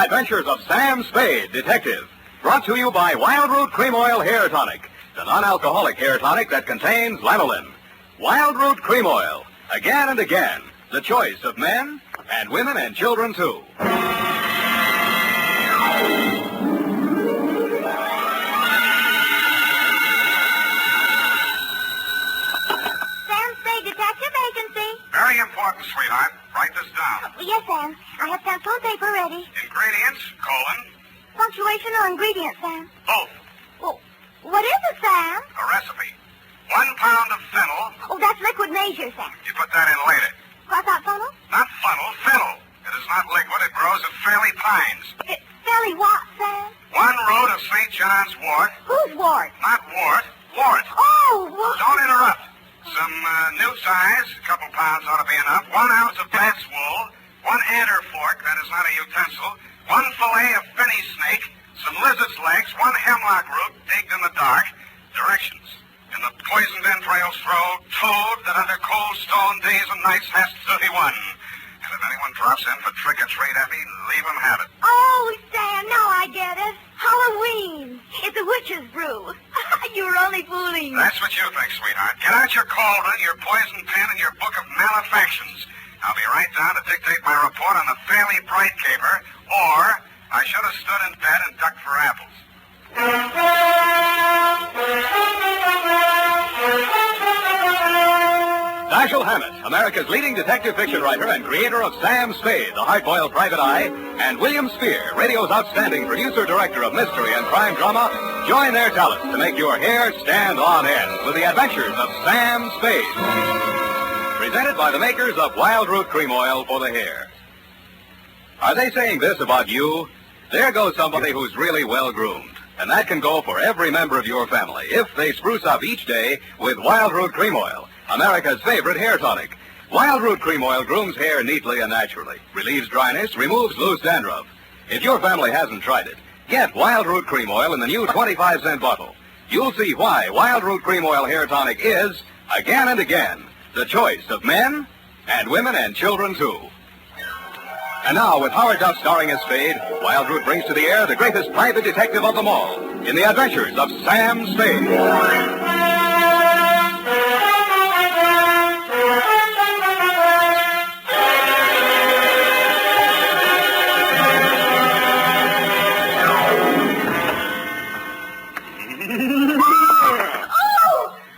Adventures of Sam Spade, Detective. Brought to you by Wild Root Cream Oil Hair Tonic, the non-alcoholic hair tonic that contains lanolin. Wild Root Cream Oil, again and again, the choice of men and women and children, too. Sam Spade, Detective Agency. Very important, sweetheart. Write this down. Yes, Sam. I have tampon paper ready. Ingredients, colon, Punctuation or ingredient, Sam? both. Well, what is it, Sam? A recipe. 1 pound of fennel. Oh, that's liquid measure, Sam. You put that in later. Cross out funnel? Not funnel, fennel. It is not liquid. It grows at Fairley Pines. It's fairly what, Sam? 1 root of St. John's wort. Whose wart? Not wort, wort. Oh, what? Don't interrupt. Some newt size, a couple pounds ought to be enough. 1 ounce of bat's wool. 1 anter fork, that is not a utensil. 1 fillet of fenny snake. Some lizard's legs. 1 hemlock root digged in the dark. Directions. In the poisoned entrails throw toad that under cold stone days and nights has 31. And if anyone drops in for trick-or-treat, Effie, leave him have it. Oh, Sam, now I get it. Halloween. It's a witch's brew. You were only fooling me. That's what you think, sweetheart. Get out your cauldron, your poison pen, and your book of malefactions. I'll be right down to dictate my report on the Fairley-Bright Caper, or I should have stood in bed and ducked for apples. Dashiell Hammett, America's leading detective fiction writer and creator of Sam Spade, the hard-boiled private eye, and William Spear, radio's outstanding producer-director of mystery and crime drama, join their talents to make your hair stand on end with the adventures of Sam Spade. Presented by the makers of Wild Root Cream Oil for the hair. Are they saying this about you? There goes somebody who's really well-groomed. And that can go for every member of your family if they spruce up each day with Wild Root Cream Oil, America's favorite hair tonic. Wild Root Cream Oil grooms hair neatly and naturally, relieves dryness, removes loose dandruff. If your family hasn't tried it, get Wild Root Cream Oil in the new 25-cent bottle. You'll see why Wild Root Cream Oil hair tonic is, again and again, the choice of men and women and children, too. And now, with Howard Duff starring as Spade, Wild Root brings to the air the greatest private detective of them all in the adventures of Sam Spade.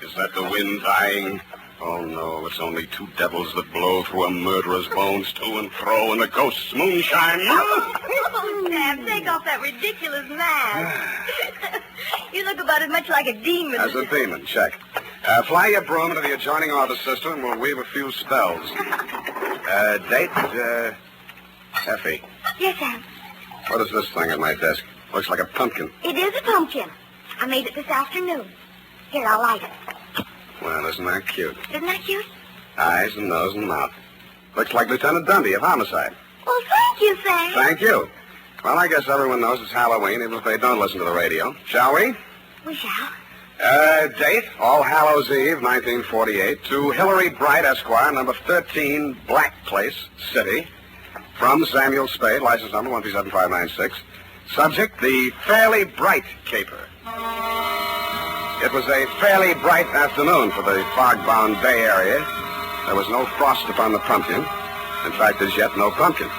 Is that the wind dying? Oh, no, it's only 2 devils that blow through a murderer's bones to and fro in the ghost's moonshine. Oh, Sam, take off that ridiculous mask. You look about as much like a demon. As a demon, check. Fly your broom into the adjoining office, sister, and we'll weave a few spells. Date, Effie. Yes, Sam. What is this thing on my desk? Looks like a pumpkin. It is a pumpkin. I made it this afternoon. Here, I'll light it. Well, isn't that cute? Isn't that cute? Eyes and nose and mouth. Looks like Lieutenant Dundee of Homicide. Well, thank you, Sam. Thank you. Well, I guess everyone knows it's Halloween, even if they don't listen to the radio. Shall we? We shall. Date, All Hallows Eve, 1948, to Hillary Bright, Esquire, number 13, Black Place, City. From Samuel Spade, license number 137596. Subject, the Fairley-Bright Caper. It was a fairly bright afternoon for the fog-bound Bay Area. There was no frost upon the pumpkin. In fact, as yet, no pumpkin.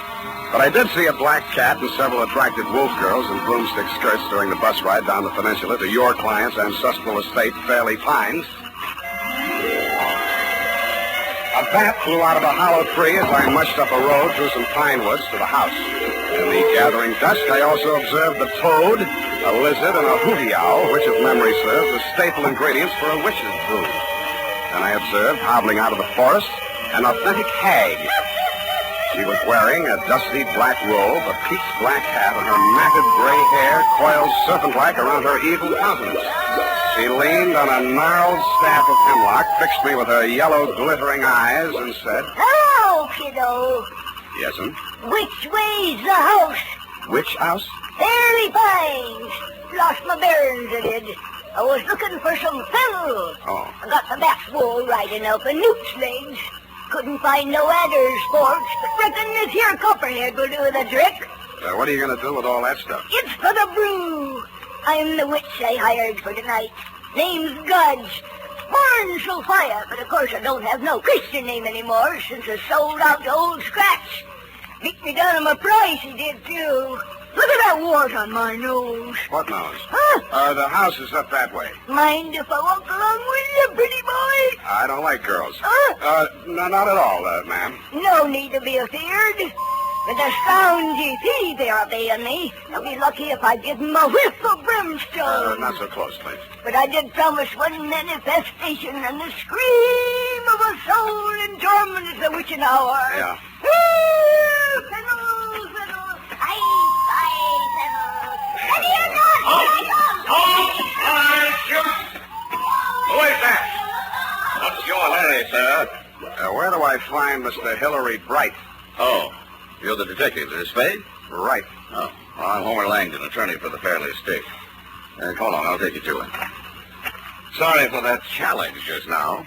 But I did see a black cat and several attractive wolf girls in broomstick skirts during the bus ride down the peninsula to your client's ancestral estate, Fairley Pines. A bat flew out of a hollow tree as I mushed up a road through some pine woods to the house. In the gathering dusk, I also observed the toad, a lizard, and a hooty owl, which, if memory serves, are staple ingredients for a witch's brew. And I observed, hobbling out of the forest, an authentic hag. She was wearing a dusty black robe, a peaked black hat, and her matted gray hair coiled serpent-like around her evil countenance. She leaned on a gnarled staff of hemlock, fixed me with her yellow, glittering eyes, and said, Hello, kiddo. Yes'm. Which way's the house? Which house? Fairly Pines. Lost my bearings, I did. I was looking for some fennel. Oh. I got the bat's wool right enough and newt's legs. Couldn't find no adder's forks, but reckon this here copperhead will do the trick. What are you going to do with all that stuff? It's for the brew. I'm the witch I hired for tonight. Name's Gudge. Born so fire, but of course I don't have no Christian name anymore since I sold out to Old Scratch. Beat me down on my price, he did too. Look at that wart on my nose. What nose? Huh? The house is up that way. Mind if I walk along with you, pretty boy? I don't like girls. Huh? No, not at all, ma'am. No need to be afeared. With the scoungy pity they're obeying me, I'll be lucky if I give them a whiff of brimstone. Not so close, please. But I did promise one manifestation, and the scream of a soul in torment is the witching hour. Yeah. Fiddle, fiddle, aye, fiddle. Ready or not, here I come. Who is that? What's your hurry, sir? Where do I find Mr. Fairley-Bright? Oh, you're the detective, is Spade? Right. Oh, well, I'm Homer Langdon, attorney for the Fairley estate. Hold on, I'll take you to him. Sorry for that challenge just now.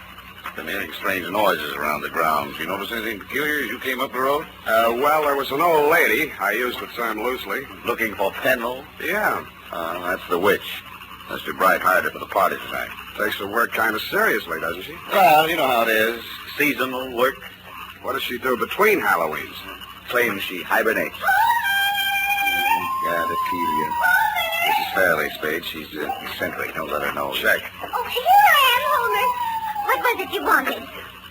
Been hearing strange noises around the grounds. You notice anything peculiar as you came up the road? Well, there was an old lady. I used the term loosely. Looking for Penwell? Yeah. That's the witch. Mr. Bright hired her for the party tonight. Takes her work kind of seriously, doesn't she? Well, you know how it is. Seasonal work. What does she do between Halloweens? Claims she hibernates. Gadapedia. Mrs. Fairley, Spade. She's eccentric. Don't let her know. Check. Oh, here I am, Homer. What was it you wanted?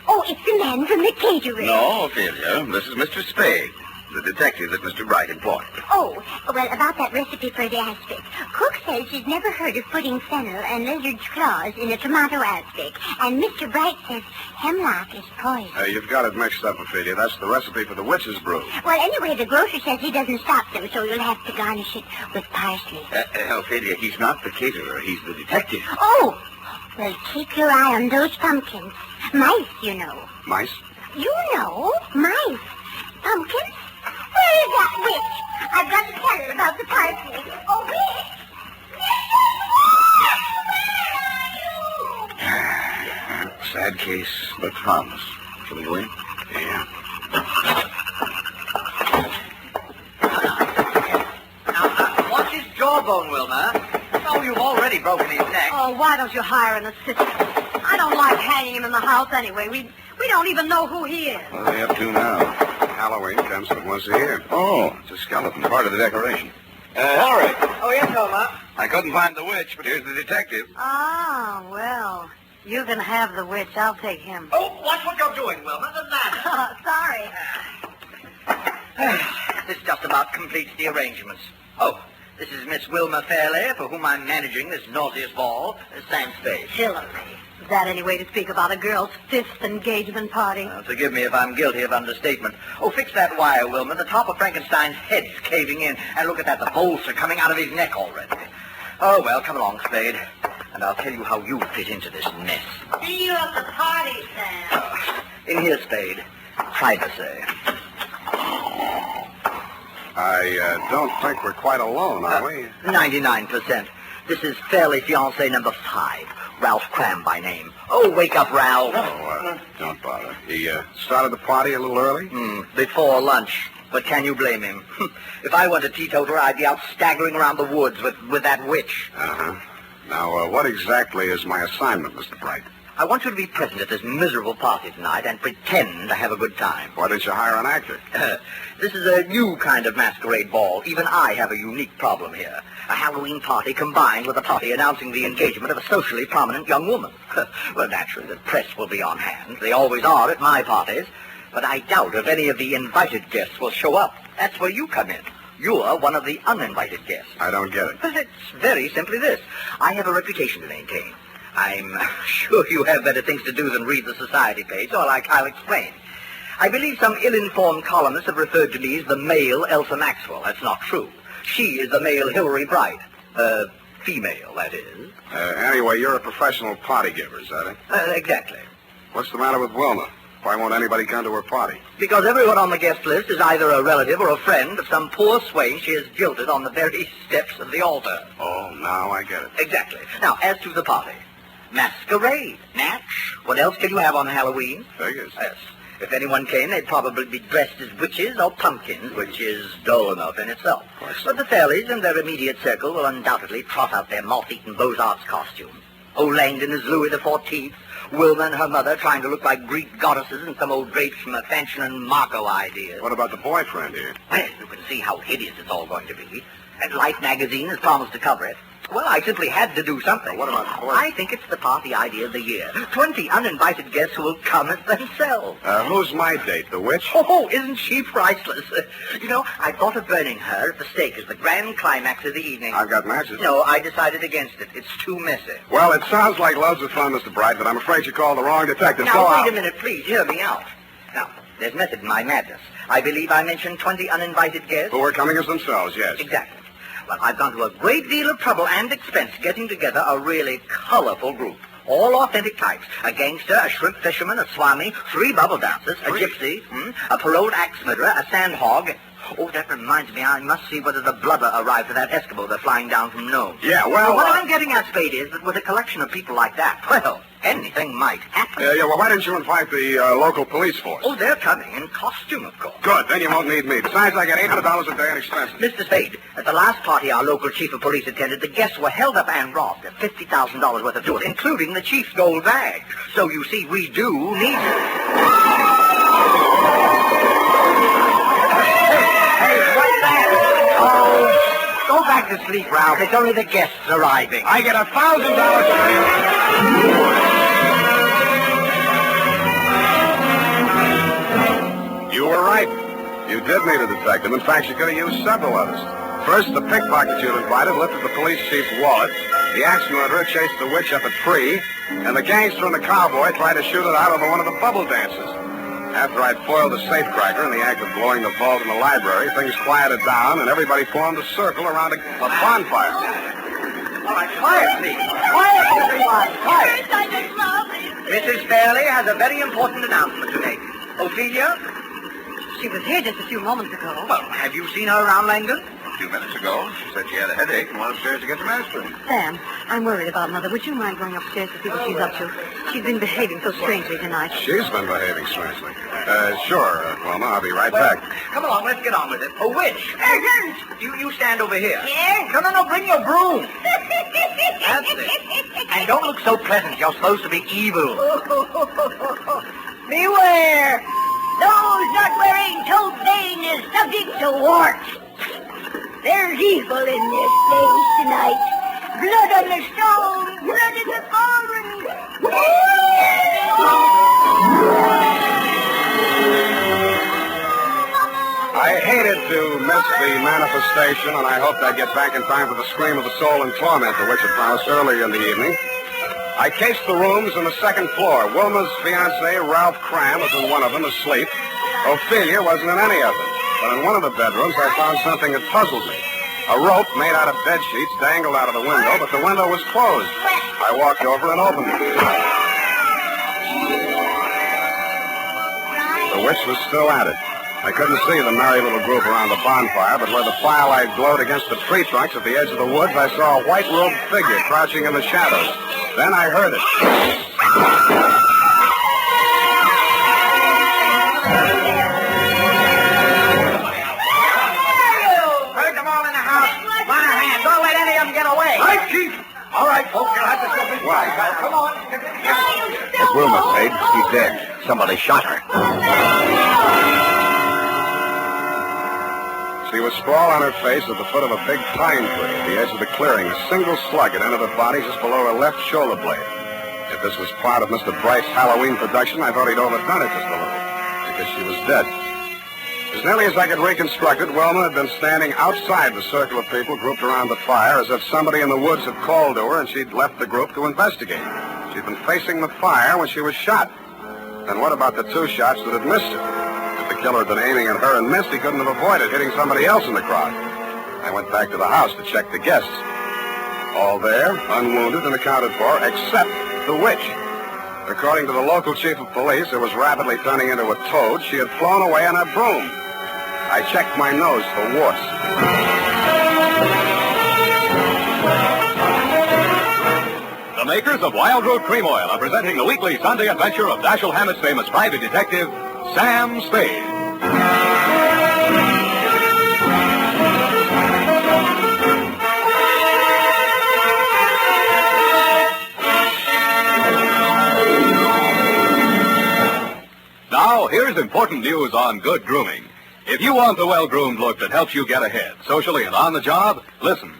Oh, it's the man from the catering. No, Ophelia. This is Mr. Spade, the detective that Mr. Bright employed. Oh, well, about that recipe for the aspic. Cook says she's never heard of putting fennel and lizard's claws in a tomato aspic. And Mr. Bright says hemlock is poison. You've got it mixed up, Ophelia. That's the recipe for the witch's brew. Well, anyway, the grocer says he doesn't stock them, so you'll have to garnish it with parsley. Ophelia, he's not the caterer. He's the detective. Oh! Well, keep your eye on those pumpkins. Mice, you know. Mice? You know, mice. Pumpkins? Where is that witch? I've got to tell her about the parsley. Oh, witch! Sad case, but harmless. Shall we go in? Yeah. Now, watch his jawbone, Wilma. Oh, you've already broken his neck. Oh, why don't you hire an assistant? I don't like hanging him in the house anyway. We don't even know who he is. What are they up to now? Halloween comes but once a year. Oh, it's a skeleton, part of the decoration. Henry. Oh, yes, Wilma. I couldn't find the witch, but here's the detective. Ah, well, you can have the witch. I'll take him. Oh, watch what you're doing, Wilma. The man. Sorry. This just about completes the arrangements. Oh, this is Miss Wilma Fairley, for whom I'm managing this nauseous ball. Sam Spade. Hillary. Is that any way to speak about a girl's fifth engagement party? Forgive me if I'm guilty of understatement. Oh, fix that wire, Wilma. The top of Frankenstein's head's caving in. And look at that, the bolts are coming out of his neck already. Oh, well, come along, Spade. And I'll tell you how you fit into this mess. See you at the party, Sam. In here, Spade. Privacy. I don't think we're quite alone, are we? 99%. This is Fairley fiancé number 5. Ralph Cram by name. Oh, wake up, Ralph. Don't bother. He started the party a little early? Before lunch. But can you blame him? If I weren't a teetotaler, I'd be out staggering around the woods with that witch. Uh-huh. Now, what exactly is my assignment, Mr. Bright? I want you to be present at this miserable party tonight and pretend to have a good time. Why didn't you hire an actor? This is a new kind of masquerade ball. Even I have a unique problem here. A Halloween party combined with a party announcing the engagement of a socially prominent young woman. Well, naturally, the press will be on hand. They always are at my parties. But I doubt if any of the invited guests will show up. That's where you come in. You're one of the uninvited guests. I don't get it. Well, it's very simply this. I have a reputation to maintain. I'm sure you have better things to do than read the society page, so I'll explain. I believe some ill-informed columnists have referred to me as the male Elsa Maxwell. That's not true. She is the male Hillary Bright. Female, that is. Anyway, you're a professional party giver, is that it? Exactly. What's the matter with Wilma? Why won't anybody come to her party? Because everyone on the guest list is either a relative or a friend of some poor swain she has jilted on the very steps of the altar. Oh, now I get it. Exactly. Now, as to the party. Masquerade. Natch. What else can you have on Halloween? Figures. Yes. If anyone came, they'd probably be dressed as witches or pumpkins, which is dull enough in itself. But the Fairleys and their immediate circle will undoubtedly trot out their moth-eaten Beaux-Arts costumes. Old Langdon is Louis XIV. Wilma and her mother trying to look like Greek goddesses and some old drapes from a Fanchon and Marco idea. What about the boyfriend here? Well, you can see how hideous it's all going to be. And Life magazine has promised to cover it. Well, I simply had to do something. What about the boy? I think it's the party idea of the year. 20 uninvited guests who will come as themselves. Who's my date, the witch? Oh, isn't she priceless? I thought of burning her at the stake as the grand climax of the evening. I've got matches. No, I decided against it. It's too messy. Well, it sounds like loads of fun, Mr. Bright, but I'm afraid you called the wrong detective. Now, So wait I'll- a minute, please. Hear me out. Now, there's method in my madness. I believe I mentioned 20 uninvited guests. Who are coming as themselves, yes. Exactly. Well, I've gone to a great deal of trouble and expense getting together a really colorful group. All authentic types. A gangster, a shrimp fisherman, a swami, 3 bubble dancers, a gypsy, a paroled axe murderer, a sandhog. Oh, that reminds me, I must see whether the blubber arrived for that Eskimo they're flying down from Nome. Yeah, well... What I'm getting at, Spade, is that with a collection of people like that, well, anything might happen. well, why didn't you invite the local police force? Oh, they're coming in costume, of course. Good, then you won't need me. Besides, I get $800 a day in expenses. Mr. Spade, at the last party our local chief of police attended, the guests were held up and robbed of $50,000 worth of jewels, including the chief's gold bag. So, you see, we do need it. Hey, what's that? Oh, go back to sleep, Ralph. It's only the guests arriving. I get $1,000 a day. You were right. You did need a detective. In fact, you could have used several others. First, the pickpocket you'd invited lifted the police chief's wallet. The axe murderer chased the witch up a tree. And the gangster and the cowboy tried to shoot it out over one of the bubble dances. After I'd foiled the safecracker in the act of blowing the vault in the library, things quieted down, and everybody formed a circle around a bonfire. All right, quiet, please. Quiet, everyone. Quiet. Mrs. Fairley has a very important announcement to make. Ophelia? She was here just a few moments ago. Well, have you seen her around Langdon? A few minutes ago, she said she had a headache and went upstairs to get some aspirin. Sam, I'm worried about Mother. Would you mind going upstairs to see what she's up to? She's been behaving so strangely tonight. She's been behaving strangely. Sure, Wilma, I'll be right back. Come along, let's get on with it. Oh, witch. You stand over here. Here? No, bring your broom. That's it. And don't look so pleasant. You're supposed to be evil. Beware! Those not wearing toe bane is subject to warts. There's evil in this place tonight. Blood on the stone, blood in the forest. I hated to miss the manifestation, and I hoped I'd get back in time for the scream of the soul and torment to which it promised earlier in the evening. I cased the rooms on the second floor. Wilma's fiancé, Ralph Cram, was in one of them asleep. Ophelia wasn't in any of them. But in one of the bedrooms, I found something that puzzled me. A rope made out of bed sheets dangled out of the window, but the window was closed. I walked over and opened it. The witch was still at it. I couldn't see the merry little group around the bonfire, but where the firelight glowed against the tree trunks at the edge of the woods, I saw a white-robed figure crouching in the shadows. Then I heard it. Heard them all in the house. Want a hand. Don't let any of them get away. Right, Chief! All right, folks, you'll have to step inside. Why? Come on. As Wilma said, she's dead. Somebody shot her. She was sprawled on her face at the foot of a big pine tree at the edge of the clearing. A single slug had entered her body just below her left shoulder blade. If this was part of Mr. Bright's Halloween production, I thought he'd overdone it just a little, because she was dead. As nearly as I could reconstruct it, Wilma had been standing outside the circle of people grouped around the fire, as if somebody in the woods had called to her and she'd left the group to investigate. She'd been facing the fire when she was shot. Then what about the 2 shots that had missed her? If the killer had been aiming at her and missed, he couldn't have avoided hitting somebody else in the crowd. I went back to the house to check the guests. All there, unwounded and accounted for, except the witch. According to the local chief of police, who was rapidly turning into a toad, she had flown away on her broom. I checked my nose for warts. The makers of Wild Root Cream Oil are presenting the weekly Sunday adventure of Dashiell Hammett's famous private detective, Sam Spade. Now, here's important news on good grooming. If you want the well-groomed look that helps you get ahead, socially and on the job, listen.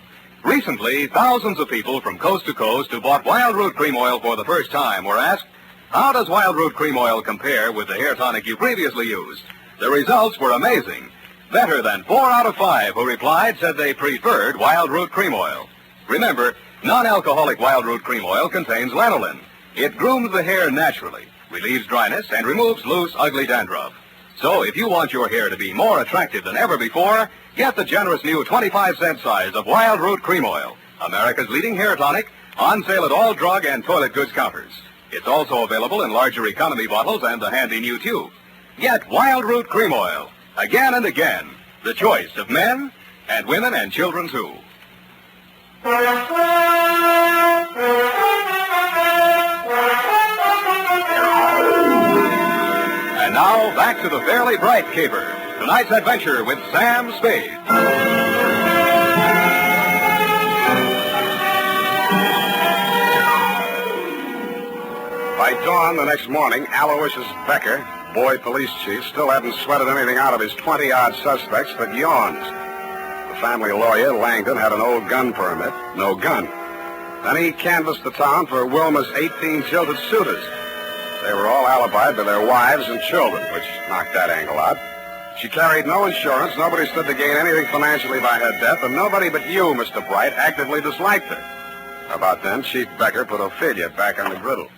Recently, thousands of people from coast to coast who bought Wild Root Cream Oil for the first time were asked, how does Wild Root Cream Oil compare with the hair tonic you previously used? The results were amazing. Better than 4 out of 5 who replied said they preferred Wild Root Cream Oil. Remember, non-alcoholic Wild Root Cream Oil contains lanolin. It grooms the hair naturally, relieves dryness, and removes loose, ugly dandruff. So if you want your hair to be more attractive than ever before, get the generous new 25-cent size of Wild Root Cream Oil, America's leading hair tonic, on sale at all drug and toilet goods counters. It's also available in larger economy bottles and the handy new tube. Get Wild Root Cream Oil, again and again, the choice of men and women and children too. And now, back to the Fairley-Bright Caper. Tonight's adventure with Sam Spade. By dawn the next morning, Aloysius Becker, boy police chief, still hadn't sweated anything out of his 20-odd suspects but yawns. The family lawyer, Langdon, had an old gun permit, no gun. Then he canvassed the town for Wilma's 18 jilted suitors. They were all alibied by their wives and children, which knocked that angle out. She carried no insurance, nobody stood to gain anything financially by her death, and nobody but you, Mr. Bright, actively disliked her. About then, Chief Becker put Ophelia back on the griddle.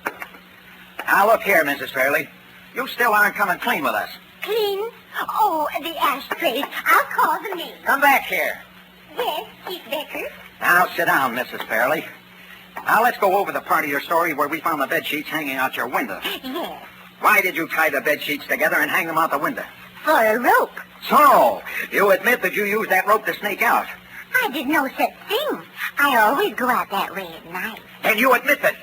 Now, look here, Mrs. Fairley. You still aren't coming clean with us. Clean? Oh, the ashtrays. I'll call the maid. Come back here. Yes, Chief Becker. Now, sit down, Mrs. Fairley. Now, let's go over the part of your story where we found the bed sheets hanging out your window. Yes, Why did you tie the bed sheets together and hang them out the window? for a rope. So, you admit that you used that rope to snake out. I did no such thing. I always go out that way at night. And you admit that...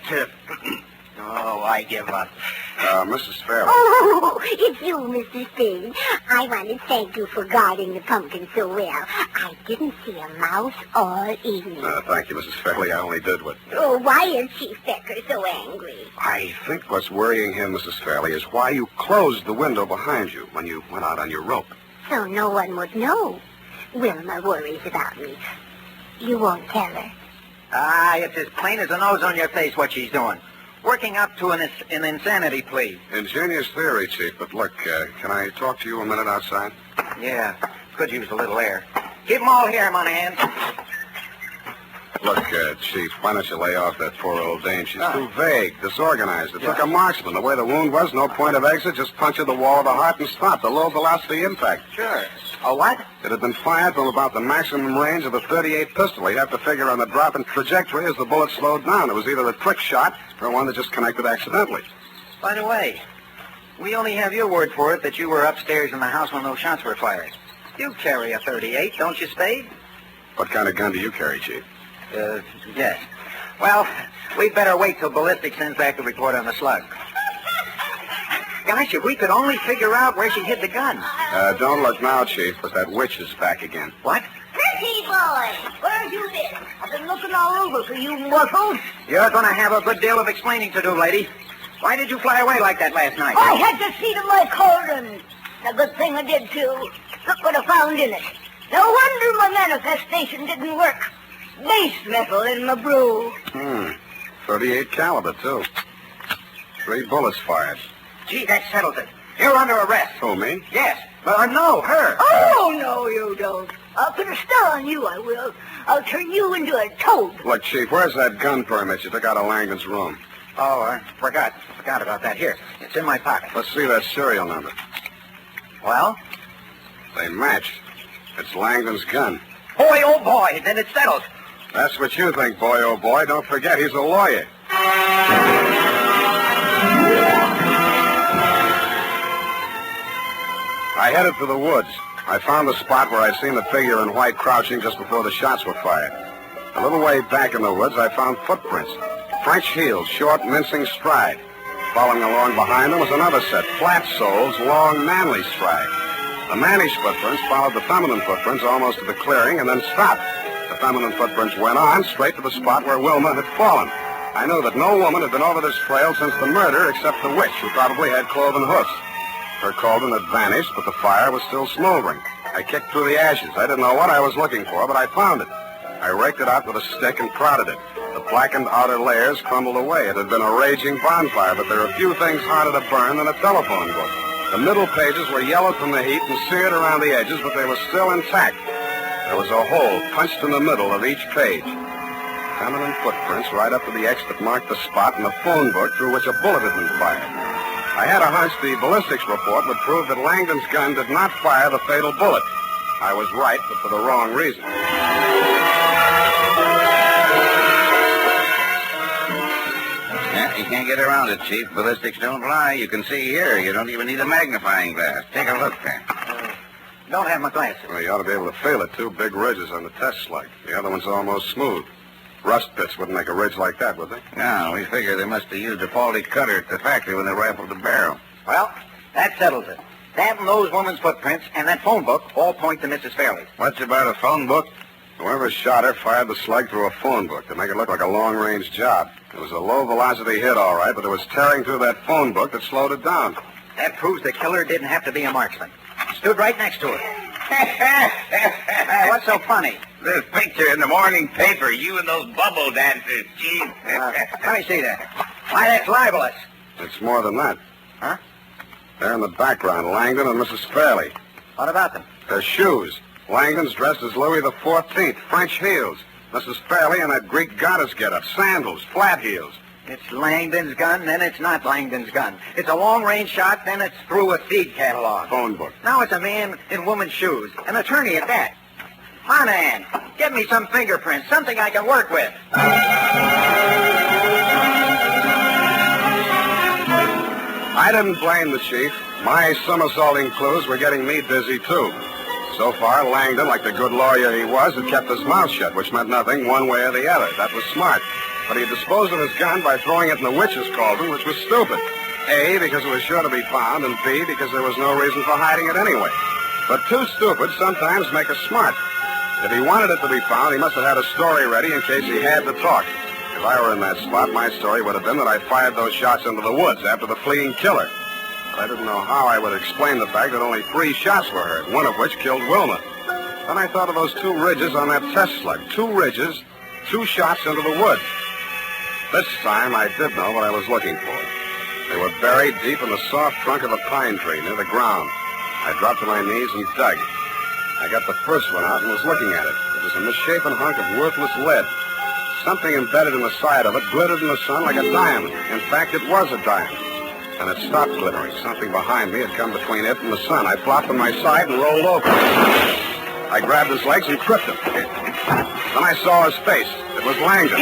Oh, I give up. Mrs. Fairley. Oh, it's you, Mr. Spade. I want to thank you for guarding the pumpkin so well. I didn't see a mouse all evening. Thank you, Mrs. Fairley. I only did what... Oh, why is Chief Becker so angry? I think what's worrying him, Mrs. Fairley, is why you closed the window behind you when you went out on your rope. So no one would know. Wilma worries about me. You won't tell her. Ah, it's as plain as a nose on your face what she's doing. Working up to an insanity plea. Ingenious theory, Chief, but look, can I talk to you a minute outside? Yeah, could use a little air. Keep 'em all here, Monahan. Look, Chief, why don't you lay off that poor old dame? She's too vague, disorganized. It took a marksman. The way the wound was, no point of exit, just punctured the wall of the heart and stopped. A low velocity impact. Sure. A what? It had been fired from about the maximum range of a .38 pistol. He'd have to figure on the drop in trajectory as the bullet slowed down. It was either a trick shot or one that just connected accidentally. By the way, we only have your word for it that you were upstairs in the house when those shots were fired. You carry a .38, don't you, Spade? What kind of gun do you carry, Chief? Yes. Well, we'd better wait till ballistics sends back the report on the slug. Gosh, if we could only figure out where she hid the gun. Don't look now, Chief, but that witch is back again. What? Pretty boy, where have you been? I've been looking all over for you mortals. You're going to have a good deal of explaining to do, lady. Why did you fly away like that last night? I had to see to my cauldron. A good thing I did, too. Look what I found in it. No wonder my manifestation didn't work. Base metal in my brew. 38 caliber, too. 3 bullets fired. Gee, that settles it. You're under arrest. Who, me? Yes. No, her. Oh, no, you don't. I'll put a star on you, I will. I'll turn you into a toad. Look, Chief, where's that gun permit you took out of Langdon's room? Oh, I forgot about that. Here, it's in my pocket. Let's see that serial number. Well? They match. It's Langdon's gun. Boy, oh boy, then it's settled. That's what you think, boy, oh boy. Don't forget, he's a lawyer. I headed for the woods. I found the spot where I'd seen the figure in white crouching just before the shots were fired. A little way back in the woods, I found footprints. French heels, short, mincing stride. Following along behind them was another set, flat soles, long, manly stride. The mannish footprints followed the feminine footprints almost to the clearing and then stopped. The feminine footprints went on straight to the spot where Wilma had fallen. I knew that no woman had been over this trail since the murder except the witch, who probably had cloven hoofs. Her cauldron had vanished, but the fire was still smoldering. I kicked through the ashes. I didn't know what I was looking for, but I found it. I raked it out with a stick and prodded it. The blackened outer layers crumbled away. It had been a raging bonfire, but there are few things harder to burn than a telephone book. The middle pages were yellowed from the heat and seared around the edges, but they were still intact. There was a hole punched in the middle of each page. Feminine footprints right up to the X that marked the spot in the phone book through which a bullet had been fired. I had a hunch the ballistics report would prove that Langdon's gun did not fire the fatal bullet. I was right, but for the wrong reason. Yeah, you can't get around it, Chief. Ballistics don't lie. You can see here. You don't even need a magnifying glass. Take a look there. Don't have my glasses. Well, you ought to be able to feel it. 2 big ridges on the test slug. The other one's almost smooth. Rust pits wouldn't make a ridge like that, would they? No, we figure they must have used a faulty cutter at the factory when they rifled the barrel. Well, that settles it. That and those women's footprints and that phone book all point to Mrs. Fairley. What's about a phone book? Whoever shot her fired the slug through a phone book to make it look like a long-range job. It was a low-velocity hit, all right, but it was tearing through that phone book that slowed it down. That proves the killer didn't have to be a marksman. Stood right next to her. What's so funny? This picture in the morning paper, you and those bubble dancers, Chief. Let me see that. Why, that's libelous. It's more than that. Huh? There in the background, Langdon and Mrs. Fairley. What about them? Their shoes. Langdon's dressed as Louis the 14th, French heels. Mrs. Fairley in that Greek goddess getup, sandals, flat heels. It's Langdon's gun, then it's not Langdon's gun. It's a long-range shot, then it's through a feed catalog. Phone book. Now it's a man in woman's shoes. An attorney at that. Monahan, get me some fingerprints, something I can work with. I didn't blame the chief. My somersaulting clues were getting me dizzy, too. So far, Langdon, like the good lawyer he was, had kept his mouth shut, which meant nothing one way or the other. That was smart. But he disposed of his gun by throwing it in the witch's cauldron, which was stupid. A, because it was sure to be found, and B, because there was no reason for hiding it anyway. But two stupids sometimes make us smart. If he wanted it to be found, he must have had a story ready in case he had to talk. If I were in that spot, my story would have been that I fired those shots into the woods after the fleeing killer. But I didn't know how I would explain the fact that only 3 shots were heard, one of which killed Wilma. Then I thought of those 2 ridges on that test slug. 2 ridges, 2 shots into the woods. This time, I did know what I was looking for. They were buried deep in the soft trunk of a pine tree near the ground. I dropped to my knees and dug. I got the first one out and was looking at it. It was a misshapen hunk of worthless lead. Something embedded in the side of it glittered in the sun like a diamond. In fact, it was a diamond. And it stopped glittering. Something behind me had come between it and the sun. I flopped on my side and rolled over. I grabbed his legs and tripped him. Then I saw his face. It was Langdon.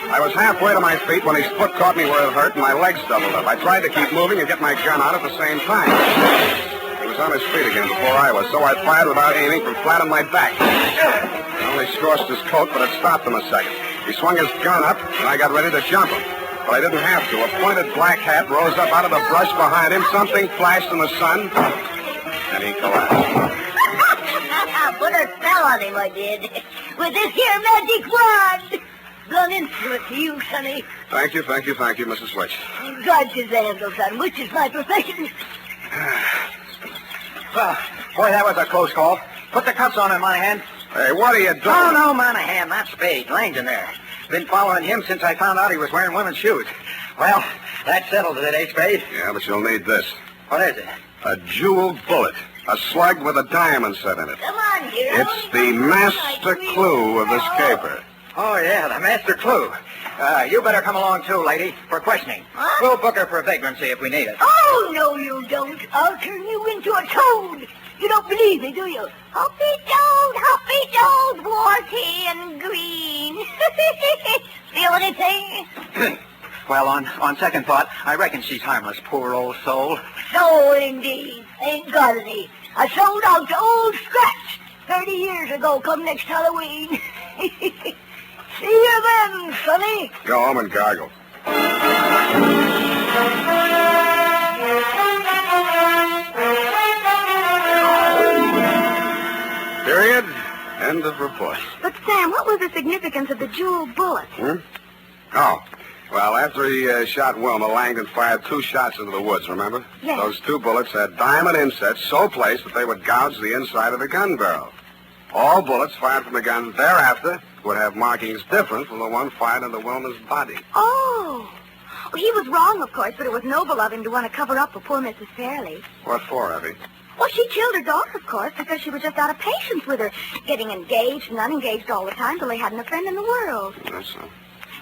I was halfway to my feet when his foot caught me where it hurt and my legs doubled up. I tried to keep moving and get my gun out at the same time. He was on his feet again before I was, so I fired without aiming from flat on my back. I only scorched his coat, but it stopped him a second. He swung his gun up, and I got ready to jump him. But I didn't have to. A pointed black hat rose up out of the brush behind him. Something flashed in the sun, and he collapsed. Put a spell on him, I did. With this here magic wand. Blown instrument to you, sonny. Thank you, Mrs. Witch. God's his handle, son, which is my profession. Well, boy, that was a close call. Put the cuffs on him, Monahan. Hey, what are you doing? Oh, no, Monahan, not Spade. Langdon there. Been following him since I found out he was wearing women's shoes. Well, that settles it, eh, Spade? Yeah, but you'll need this. What is it? A jeweled bullet. A slug with a diamond set in it. Come on, hero. It's the master clue of this caper. Oh, yeah, the master clue. You better come along, too, lady, for questioning. What? We'll book her for vagrancy if we need it. Oh, no, you don't. I'll turn you into a toad. You don't believe me, do you? Hoppy toad, warty and green. Feel anything? Well, on second thought, I reckon she's harmless, poor old soul. So, indeed. Ain't got any. I sold out to Old Scratch 30 years ago come next Halloween. See you then, sonny. Go home and gargle. Period. End of report. But, Sam, what was the significance of the jeweled bullet? Oh. Well, after he shot Wilma, Langdon fired 2 shots into the woods, remember? Yes. Those 2 bullets had diamond insets so placed that they would gouge the inside of the gun barrel. All bullets fired from the gun thereafter would have markings different from the one fired into Wilma's body. Oh. Well, he was wrong, of course, but it was noble of him to want to cover up for poor Mrs. Fairley. What for, Effie? Well, she killed her daughter, of course, because she was just out of patience with her, getting engaged and unengaged all the time till they hadn't a friend in the world. That's so.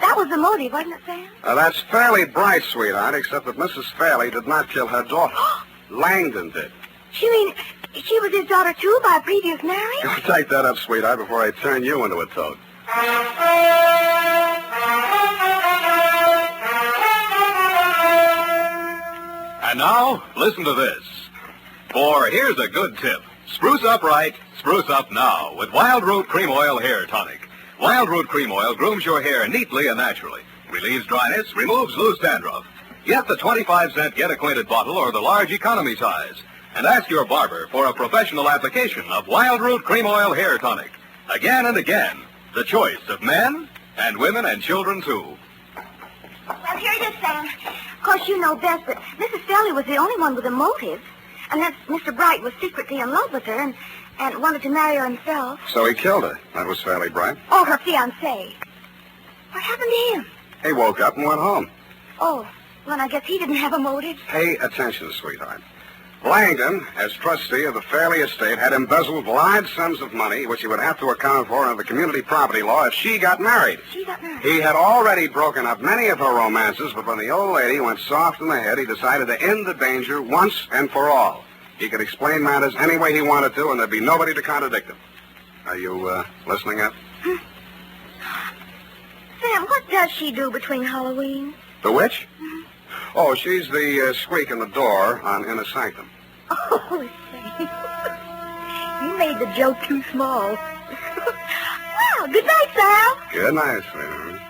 That was the motive, wasn't it, Sam? That's fairly bright, sweetheart, except that Mrs. Fairley did not kill her daughter. Langdon did. You mean she was his daughter, too, by a previous marriage? Don't take that up, sweetheart, before I turn you into a toad. And now, listen to this. For here's a good tip. Spruce up right, spruce up now with Wild Root Cream Oil Hair Tonic. Wild Root Cream Oil grooms your hair neatly and naturally, relieves dryness, removes loose dandruff. Get the 25-cent Get Acquainted bottle or the large economy size. And ask your barber for a professional application of Wild Root Cream Oil Hair Tonic. Again and again, the choice of men and women and children, too. Well, here it is, Sam. Of course, you know best, but Mrs. Fairley was the only one with a motive. And that Mr. Bright was secretly in love with her and wanted to marry her himself. So he killed her. That was Fairley-Bright. Oh, her fiancé. What happened to him? He woke up and went home. Oh, well, I guess he didn't have a motive. Pay attention, sweetheart. Langdon, as trustee of the Fairley estate, had embezzled large sums of money, which he would have to account for under the community property law if she got married. She got married. He had already broken up many of her romances, but when the old lady went soft in the head, he decided to end the danger once and for all. He could explain matters any way he wanted to, and there'd be nobody to contradict him. Are you listening up? Sam, what does she do between Halloween? The witch? Oh, she's the squeak in the door on Inner Sanctum. Oh, Sam. You made the joke too small. Well, good night, Sam. Good night, sweetheart.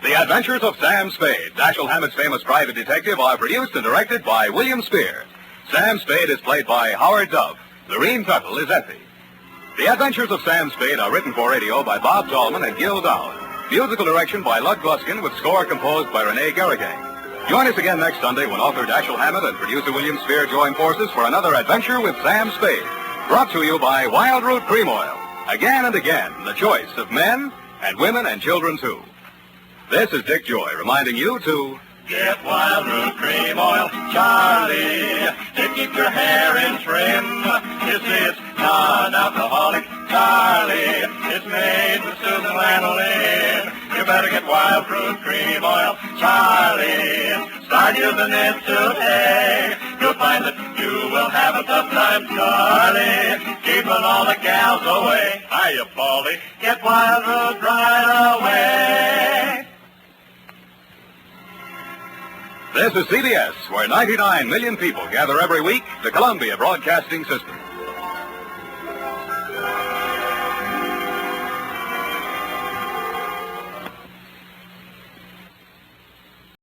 The Adventures of Sam Spade, Dashiell Hammett's famous private detective, are produced and directed by William Spear. Sam Spade is played by Howard Dove. Lorene Tuttle is Effie. The Adventures of Sam Spade are written for radio by Bob Tallman and Gil Dowd. Musical direction by Lud Gluskin with score composed by Renee Garrigang. Join us again next Sunday when author Dashiell Hammett and producer William Spear join forces for another adventure with Sam Spade. Brought to you by Wild Root Cream Oil. Again and again, the choice of men and women and children, too. This is Dick Joy reminding you to get Wild Root Cream Oil, Charlie, to keep your hair in trim. You see, it's non-alcoholic, Charlie. It's made with Susan Lanolin. You better get Wild Root Cream Oil, Charlie. Start using it today. You'll find that you will have a tough time, Charlie, keeping all the gals away. Hiya, Baldy. Get Wild Root right away. This is CBS, where 99 million people gather every week, the Columbia Broadcasting System.